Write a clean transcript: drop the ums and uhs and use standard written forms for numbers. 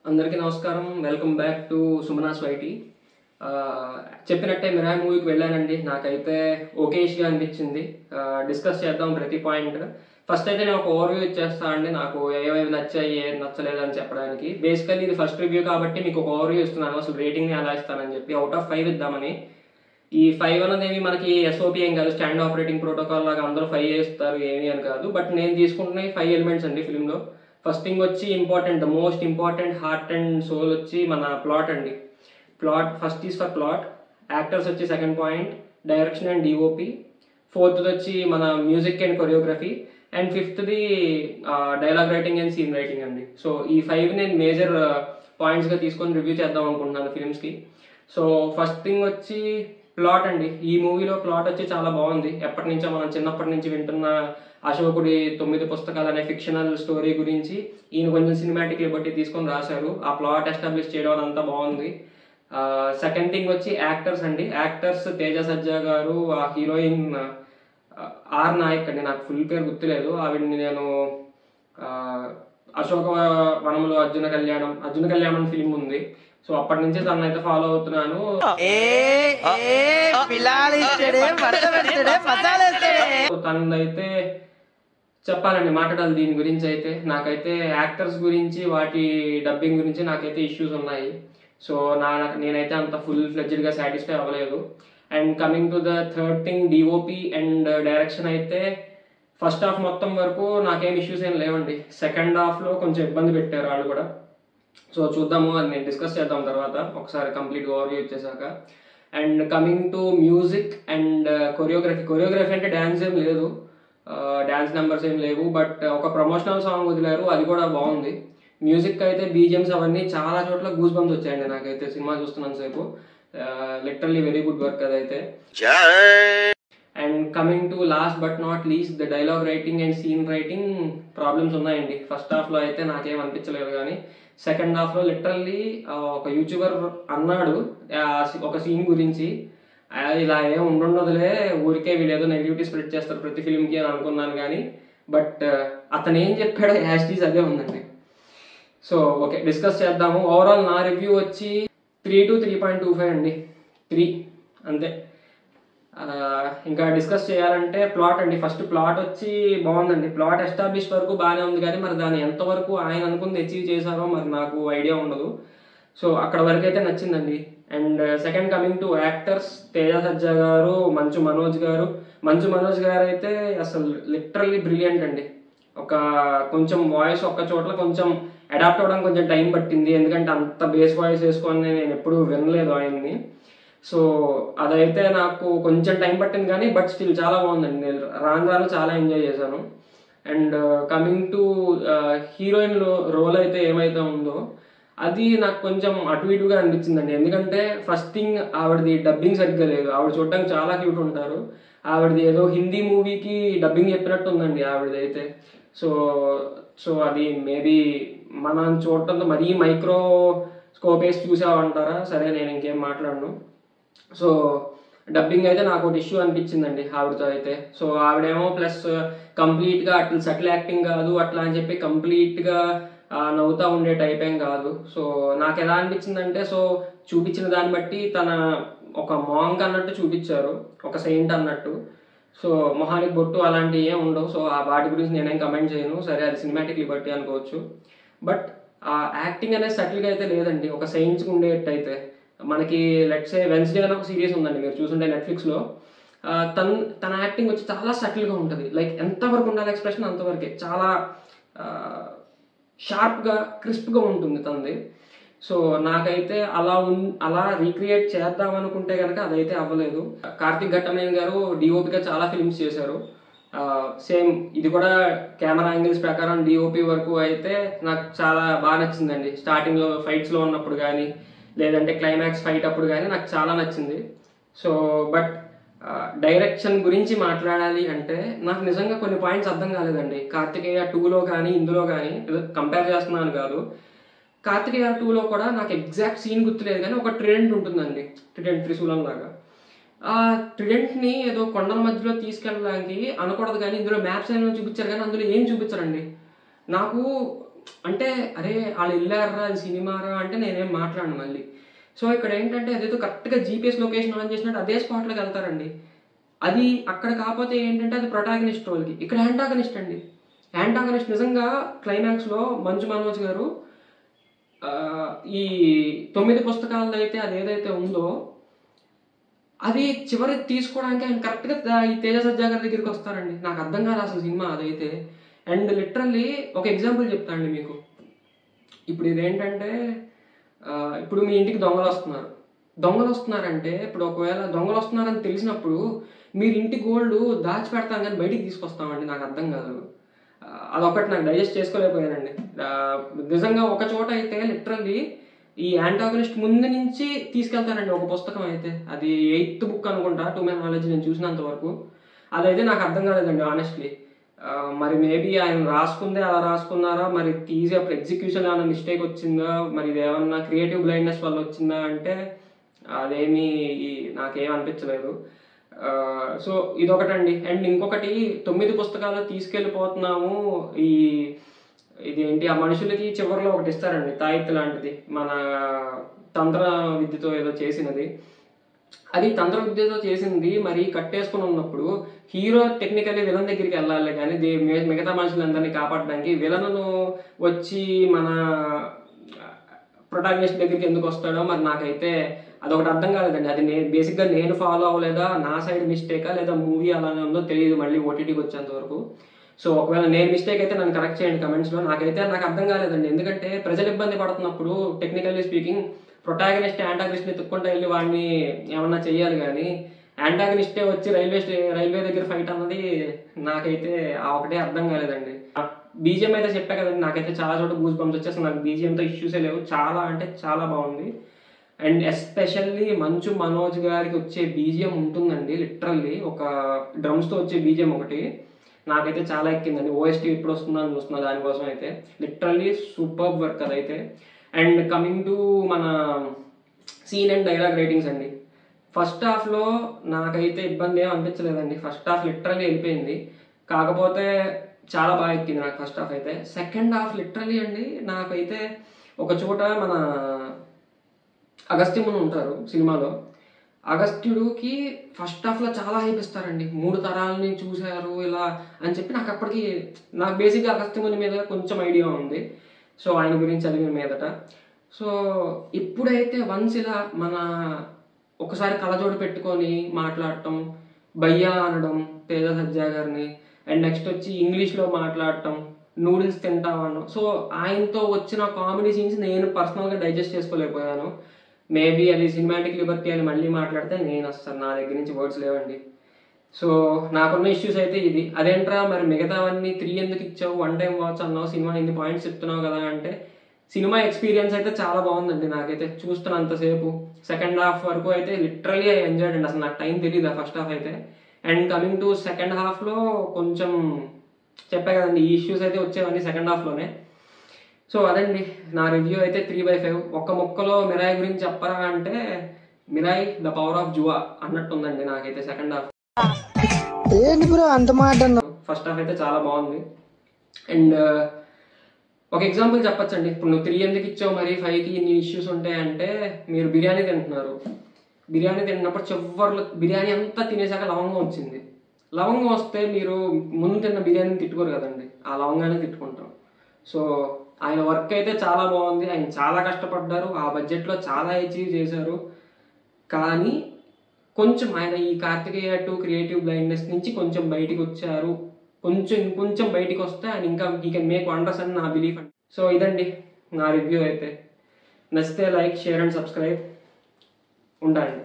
అందరికీ నమస్కారం. Welcome back to సుమనాస్ వైటీ. చెప్పినట్టే మిరాయి మూవీకి వెళ్ళానండి. నాకైతే ఓకేష్గా అనిపించింది. డిస్కస్ చేద్దాం ప్రతి పాయింట్. ఫస్ట్ అయితే నేను ఒక ఓవర్వ్యూ ఇచ్చేస్తా అండి, నాకు ఏవేవి నచ్చాయి ఏది నచ్చలేదు అని చెప్పడానికి. బేసికల్లీ ఇది ఫస్ట్ రివ్యూ కాబట్టి మీకు ఒక ఓవర్వ్యూ ఇస్తున్నాను, అసలు రేటింగ్ని ఎలా ఇస్తానని చెప్పి. అవుట్ ఆఫ్ 5 ఇద్దామని. ఈ 5 అన్నది మనకి ఎస్ఓపి ఏం కాదు, స్టాండ్ ఆపరేటింగ్ ప్రోటోకాల్ లాగా అందరూ 5 వేస్తారు ఏమి అని కాదు. బట్ నేను తీసుకుంటున్నాయి 5 ఎలిమెంట్స్ అండి ఫిల్మ్లో. ఫస్ట్ థింగ్ వచ్చి important, the most important heart and soul వచ్చి మన ప్లాట్ అండి. Plot first is for plot, actors వచ్చి second point, direction and DOP, fourth వచ్చి మన మ్యూజిక్ అండ్ కొరియోగ్రఫీ, అండ్ ఫిఫ్త్ది dialogue writing and scene writing అండి. So ఈ 5 నేను మేజర్ పాయింట్స్గా తీసుకొని రివ్యూ చేద్దాం అనుకుంటున్నాను ఫిల్మ్స్కి. సో ఫస్ట్ థింగ్ వచ్చి ప్లాట్ అండి. ఈ మూవీలో ప్లాట్ వచ్చి చాలా బాగుంది. ఎప్పటి నుంచో మనం చిన్నప్పటి నుంచి వింటున్న అశోకుడి 9 పుస్తకాలు అనే ఫిక్షనల్ స్టోరీ గురించి ఈయన కొంచెం సినిమాటిక్ లిబర్టీ తీసుకొని రాశారు. ఆ ప్లాట్ ఎస్టాబ్లిష్ చేయడం అంతా బాగుంది. సెకండ్ థింగ్ వచ్చి యాక్టర్స్ అండి. యాక్టర్స్ తేజ సజ్జా గారు, ఆ హీరోయిన్ ఆర్ నాయక్ అండి, నాకు ఫుల్ పేరు గుర్తులేదు. ఆవిడ్ని నేను అశోక వనంలో అర్జున కళ్యాణం ఫిలిం ఉంది, సో అప్పటి నుంచి తనను అయితే ఫాలో అవుతున్నాను. తనదైతే చెప్పాలండి, మాట్లాడాలి దీని గురించి. అయితే నాకైతే యాక్టర్స్ గురించి వాటి డబ్బింగ్ గురించి నాకైతే ఇష్యూస్ ఉన్నాయి. సో నేనైతే అంత ఫుల్ ఫ్లెడ్జ్డ్గా సాటిస్ఫై అవ్వలేదు. And coming to the third thing, DOP and direction అయితే ఫస్ట్ హాఫ్ మొత్తం వరకు నాకేం ఇష్యూస్ ఏం లేవండి. సెకండ్ హాఫ్లో కొంచెం ఇబ్బంది పెట్టారు వాళ్ళు కూడా. సో చూద్దాము, అది నేను డిస్కస్ చేద్దాం తర్వాత ఒకసారి కంప్లీట్గా ఓవర్వ్యూ ఇచ్చేసాక. And coming to music and choreography అంటే డ్యాన్స్ ఏం లేదు, డ్యాన్స్ నెంబర్స్ ఏం లేవు. బట్ ఒక ప్రమోషనల్ సాంగ్ వదిలారు, అది కూడా బాగుంది. మ్యూజిక్ అయితే బీజిఎమ్స్ అవన్నీ చాలా చోట్ల గూస్ బంప్స్ వచ్చాయండి నాకైతే సినిమా చూస్తున్నాను సేపు. లిటరల్లీ వెరీ గుడ్ వర్క్ అదైతే. And coming to last but not least, the dialogue writing and scene writing problems ఉన్నాయండి. ఫస్ట్ హాఫ్లో అయితే నాకేం అనిపించలేదు, కానీ సెకండ్ హాఫ్లో లిటరల్లీ ఒక యూట్యూబర్ అన్నాడు ఒక సీన్ గురించి, ఇలా ఏం ఉండదులే, ఊరికే వీళ్ళు ఏదో నెగిటివిటీ స్ప్రెడ్ చేస్తారు ప్రతి ఫిలింకి అని అనుకున్నాను. కానీ బట్ అతను ఏం చెప్పాడో హ్యాష్టీస్ అదే ఉందండి. సో ఓకే, డిస్కస్ చేద్దాము. ఓవరాల్ నా రివ్యూ వచ్చి 3 to 3.25 అండి. 3 అంతే. ఇంకా డిస్కస్ చేయాలంటే ప్లాట్ అండి. ఫస్ట్ ప్లాట్ వచ్చి బాగుందండి. ప్లాట్ ఎస్టాబ్లిష్ వరకు బాగానే ఉంది, కానీ మరి దాన్ని ఎంతవరకు ఆయన అనుకుంది అచీవ్ చేశారో మరి నాకు ఐడియా ఉండదు. సో అక్కడ వరకు అయితే నచ్చిందండి. And second coming to actors, Teja Sajja గారు, మంచు మనోజ్ గారు అయితే అసలు లిటరల్లీ బ్రిలియంట్ అండి. ఒక కొంచెం వాయిస్ ఒక్క చోట్ల కొంచెం అడాప్ట్ అవ్వడానికి కొంచెం టైం పట్టింది, ఎందుకంటే అంత బేస్ వాయిస్ వేసుకొని నేను ఎప్పుడూ వినలేదు ఆయన్ని. సో అదైతే నాకు కొంచెం టైం పట్టింది, కానీ బట్ స్టిల్ చాలా బాగుందండి. నేను రాను చాలా ఎంజాయ్ చేశాను. And coming to heroine role అయితే ఏమైతే ఉందో అది నాకు కొంచెం అటు ఇటుగా అనిపించిందండి. ఎందుకంటే ఫస్ట్ థింగ్, ఆవిడది డబ్బింగ్ సరిగ్గా లేదు. ఆవిడ చూడటానికి చాలా క్యూట్ ఉంటారు, ఆవిడది ఏదో హిందీ మూవీకి డబ్బింగ్ చెప్పినట్టు ఉందండి ఆవిడది అయితే. సో అది మేబీ మనం చూడటంతో మరీ మైక్రోస్కోప్ వేసి చూసామంటారా, సరే నేను ఇంకేం మాట్లాడను. సో డబ్బింగ్ అయితే నాకు ఒక ఇష్యూ అనిపించిందండి ఆవిడతో అయితే. సో ఆవిడేమో ప్లస్ కంప్లీట్గా అట్లా సటిల్ యాక్టింగ్ కాదు అట్లా అని చెప్పి కంప్లీట్గా నవ్వుతా ఉండే టైప్ ఏం కాదు. సో నాకు ఎలా అనిపించిందంటే, సో చూపించిన దాన్ని బట్టి తన ఒక మాంక్ అన్నట్టు చూపించారు, ఒక సెయింట్ అన్నట్టు. సో మొహానికి బొట్టు అలాంటివి ఏం ఉండవు. సో ఆ వాటి గురించి నేనేం కమెంట్ చేయను, సరే అది సినిమాటిక్ లిబర్టీ అనుకోవచ్చు. బట్ ఆ యాక్టింగ్ అనేది సటిల్గా అయితే లేదండి. ఒక సెయింట్స్కి ఉండేటట్టు అయితే మనకి లెట్స్ సే వెన్స్డే అని ఒక సిరీస్ ఉందండి, మీరు చూసుంటే నెట్ఫ్లిక్స్లో. తన యాక్టింగ్ వచ్చి చాలా సటిల్గా ఉంటుంది. లైక్ ఎంతవరకు ఉండాలి ఎక్స్ప్రెషన్ అంతవరకే, చాలా షార్ప్గా క్రిస్ప్గా ఉంటుంది తనది. సో నాకైతే అలా రీక్రియేట్ చేద్దాం అనుకుంటే కనుక అదైతే అవ్వలేదు. కార్తిక్ ఘట్టమనేని గారు డిఓపిగా చాలా ఫిల్మ్స్ చేశారు. సేమ్ ఇది కూడా కెమెరా యాంగిల్స్ ప్రకారం డిఓపి వరకు అయితే నాకు చాలా బాగా నచ్చిందండి. స్టార్టింగ్లో ఫైట్స్లో ఉన్నప్పుడు కానీ, లేదంటే క్లైమాక్స్ ఫైట్ అప్పుడు కానీ నాకు చాలా నచ్చింది. సో బట్ డైరెక్షన్ గురించి మాట్లాడాలి అంటే నాకు నిజంగా కొన్ని పాయింట్స్ అర్థం కాలేదండి. కార్తికేయ 2లో కానీ ఇందులో కానీ, కంపేర్ చేస్తున్నాను కాదు, కార్తికేయ 2లో కూడా నాకు ఎగ్జాక్ట్ సీన్ గుర్తులేదు, కానీ ఒక ట్రిడెంట్ ఉంటుందండి, ట్రిడెంట్ త్రిశూలం లాగా. ఆ ట్రిడెంట్ని ఏదో కొండల మధ్యలో తీసుకెళ్ళడానికి అనకూడదు, కానీ ఇందులో మ్యాప్స్ ఏమైనా చూపించారు, కానీ అందులో ఏం చూపించారండి. నాకు అంటే అరే వాళ్ళు వెళ్ళారా అది సినిమారా అంటే నేనేం మాట్లాడను మళ్ళీ. సో ఇక్కడ ఏంటంటే అదేదో కరెక్ట్గా జీపీఎస్ లొకేషన్ ఆన్ చేసినట్టు అదే స్పాట్లోకి వెళ్తారండి. అది అక్కడ కాకపోతే ఏంటంటే అది ప్రొటాగనిస్ట్ రోల్కి, ఇక్కడ యాంటాగనిస్ట్ అండి. యాంటాగనిస్ట్ నిజంగా క్లైమాక్స్లో మంచు మనోజ్ గారు ఈ 9 పుస్తకాలతో అయితే అది ఏదైతే ఉందో అది చివరి తీసుకోవడానికి ఆయన కరెక్ట్గా ఈ తేజ సజ్జా గారి దగ్గరికి వస్తారండి. నాకు అర్థం కాదు అసలు సినిమా అదైతే. అండ్ లిటరల్లీ ఒక ఎగ్జాంపుల్ చెప్తానండి మీకు. ఇప్పుడు ఇదేంటంటే ఇప్పుడు మీ ఇంటికి దొంగలు వస్తున్నారంటే ఇప్పుడు ఒకవేళ దొంగలు వస్తున్నారని తెలిసినప్పుడు మీరు ఇంటి గోల్డ్ దాచిపెడతాం కానీ బయటికి తీసుకొస్తామండి. నాకు అర్థం కాదు, అదొకటి నాకు డైజెస్ట్ చేసుకోలేకపోయానండి. నిజంగా ఒక చోట అయితే లిటరల్లీ ఈ యాంటాగనిస్ట్ ముందు నుంచి తీసుకెళ్తానండి ఒక పుస్తకం అయితే, అది 8th బుక్ అనుకుంటా టు మై నాలెడ్జ్ నేను చూసినంత వరకు. అదైతే నాకు అర్థం కాలేదండి ఆనెస్ట్లీ. మరి మేబీ ఆయన రాసుకుందే అలా రాసుకున్నారా, మరి తీసి అప్పుడు ఎగ్జిక్యూషన్ ఏమైనా మిస్టేక్ వచ్చిందా, మరి ఇది ఏమన్నా క్రియేటివ్ బ్లైండ్నెస్ వల్ల వచ్చిందా అంటే అదేమీ నాకేం అనిపించలేదు. సో ఇదొకటండి. అండ్ ఇంకొకటి 9 పుస్తకాలు తీసుకెళ్ళిపోతున్నాము, ఇదేంటి ఆ మనుషులకి చివరిలో ఒకటి ఇస్తారండి తాయిత్తు లాంటిది, మన తంత్ర విద్యతో ఏదో చేసినది. అది తంత్ర విద్యతో చేసింది మరి కట్టేసుకుని ఉన్నప్పుడు హీరో టెక్నికల్లీ విలన్ దగ్గరికి వెళ్ళాలి కానీ మిగతా మనుషులందరినీ కాపాడడానికి విలన్ను వచ్చి మన ప్రొటాగనిస్ట్ దగ్గరికి ఎందుకు వస్తాడో మరి నాకైతే అదొకటి అర్థం కాలేదండి. అది బేసిక్గా నేను ఫాలో అవ్వలేదా, నా సైడ్ మిస్టేకా, లేదా మూవీ అలానే ఉందో తెలియదు మళ్ళీ ఓటీటీకి వచ్చేంత వరకు. సో ఒకవేళ నేను మిస్టేక్ అయితే నన్ను కరెక్ట్ చేయండి కమెంట్స్లో. నాకు అర్థం కాలేదండి, ఎందుకంటే ప్రజలు ఇబ్బంది పడుతున్నప్పుడు టెక్నికల్లీ స్పీకింగ్ ప్రొటాగనిస్ట్ యాంటాగనిస్ట్ని తుక్కుంటూ వెళ్ళి వాడిని ఏమన్నా చెయ్యాలి కానీ యాంటాగనిస్టే వచ్చి రైల్వే దగ్గర ఫైట్ అన్నది నాకైతే ఒకటే అర్థం కాలేదండి. బీజిఎం అయితే చెప్పా కదండి, నాకైతే చాలా చోట గూస్ బంప్స్ వచ్చేసి నాకు బీజిఎంతో ఇష్యూసే లేవు, చాలా అంటే చాలా బాగుంది. అండ్ ఎస్పెషల్లీ మంచు మనోజ్ గారికి వచ్చే బీజిఎం ఉంటుందండి, లిటరల్లీ ఒక డ్రమ్స్తో వచ్చే బీజిఎం ఒకటి నాకైతే చాలా ఎక్కిందండి. ఓఎస్టీ ఎప్పుడు వస్తుందని చూస్తున్నా దానికోసం అయితే. లిటరల్లీ సూపర్ వర్క్ అదైతే. అండ్ కమింగ్ టు మన సీన్ అండ్ డైలాగ్ రేటింగ్స్ అండి, ఫస్ట్ హాఫ్లో నాకైతే ఇబ్బంది ఏం అనిపించలేదండి. ఫస్ట్ హాఫ్ లిటరల్లీ వెళ్ళిపోయింది, కాకపోతే చాలా బాగా ఎక్కింది నాకు ఫస్ట్ హాఫ్ అయితే. సెకండ్ హాఫ్ లిటరల్లీ అండి నాకైతే ఒక చోట మన అగస్త్యముని ఉంటారు సినిమాలో, అగస్త్యుడికి ఫస్ట్ హాఫ్లో చాలా హైప్ ఇస్తారండి. 3 తరాలని చూశారు ఇలా అని చెప్పి నాకు బేసిక్గా అగస్త్యముని మీద కొంచెం ఐడియా ఉంది, సో ఆయన గురించి చదివిన మీదట. సో ఇప్పుడైతే వన్స్ ఇలా మన ఒకసారి కళ్ళజోడు పెట్టుకొని మాట్లాడటం, భయ్యా అనడం తేజ సజ్జా గారిని, అండ్ నెక్స్ట్ వచ్చి ఇంగ్లీష్లో మాట్లాడటం, నూడిల్స్ తింటామన్నాం. సో ఆయనతో వచ్చిన కామెడీ సీన్స్ నేను పర్సనల్గా డైజెస్ట్ చేసుకోలేకపోయాను. మేబీ అది సినిమాటిక్ లిబర్టీ అని మళ్ళీ మాట్లాడితే నేను అసలు నా దగ్గర నుంచి వర్డ్స్ లేవండి. సో నాకున్న ఇష్యూస్ అయితే ఇది. అదేంట్రా మరి మిగతావన్నీ 3 ఎందుకు ఇచ్చావు, 1 టైం వాచ్ అన్నావు, సినిమా ఇన్ని పాయింట్స్ చెప్తున్నావు కదా అంటే సినిమా ఎక్స్పీరియన్స్ అయితే చాలా బాగుందండి నాకైతే చూస్తున్నంతసేపు. సెకండ్ హాఫ్ వరకు అయితే లిటరలీ ఐ ఎంజాయ్డ్ అండి, అసలు నాకు టైం తెలియదు ఫస్ట్ హాఫ్ అయితే. అండ్ కమింగ్ టు సెకండ్ హాఫ్లో కొంచెం చెప్పా కదండి ఈ ఇష్యూస్ అయితే వచ్చేవన్నీ సెకండ్ హాఫ్లోనే. సో అదండి నా రివ్యూ అయితే 3/5. ఒక్క ముక్కలో మిరాయి గురించి చెప్పరా అంటే మిరాయి ద పవర్ ఆఫ్ జువా అన్నట్టుందండి నాకైతే సెకండ్ హాఫ్. ఫస్ట్ హాఫ్ అయితే చాలా బాగుంది. అండ్ ఒక ఎగ్జాంపుల్ చెప్పచ్చండి, ఇప్పుడు నువ్వు 3 ఎందుకు ఇచ్చావు మరి 5కి ఇన్ని ఇష్యూస్ ఉంటాయంటే, మీరు బిర్యానీ తింటున్నారు, బిర్యానీ తిన్నప్పుడు చివర్లో బిర్యానీ అంతా తినేసాక లవంగం వచ్చింది. లవంగం వస్తే మీరు ముందు తిన్న బిర్యానీని తిట్టుకోరు కదండి, ఆ లవంగానే తిట్టుకుంటాం. సో ఆయన వర్క్ అయితే చాలా బాగుంది, ఆయన చాలా కష్టపడ్డారు, ఆ బడ్జెట్లో చాలా అచీవ్ చేశారు. కానీ కొంచెం ఆయన ఈ కార్తికేయ 2 క్రియేటివ్ బ్లైండ్నెస్ నుంచి కొంచెం బయటికి వచ్చారు. కొంచెం బయటికి వస్తే ఆయన ఇంకా ఈ కెన్ మేక్ వండర్స్ అని నా బిలీఫ్ అండి. సో ఇదండి నా రివ్యూ అయితే. నచ్చితే లైక్, షేర్ అండ్ సబ్స్క్రైబ్. ఉంటాయండి.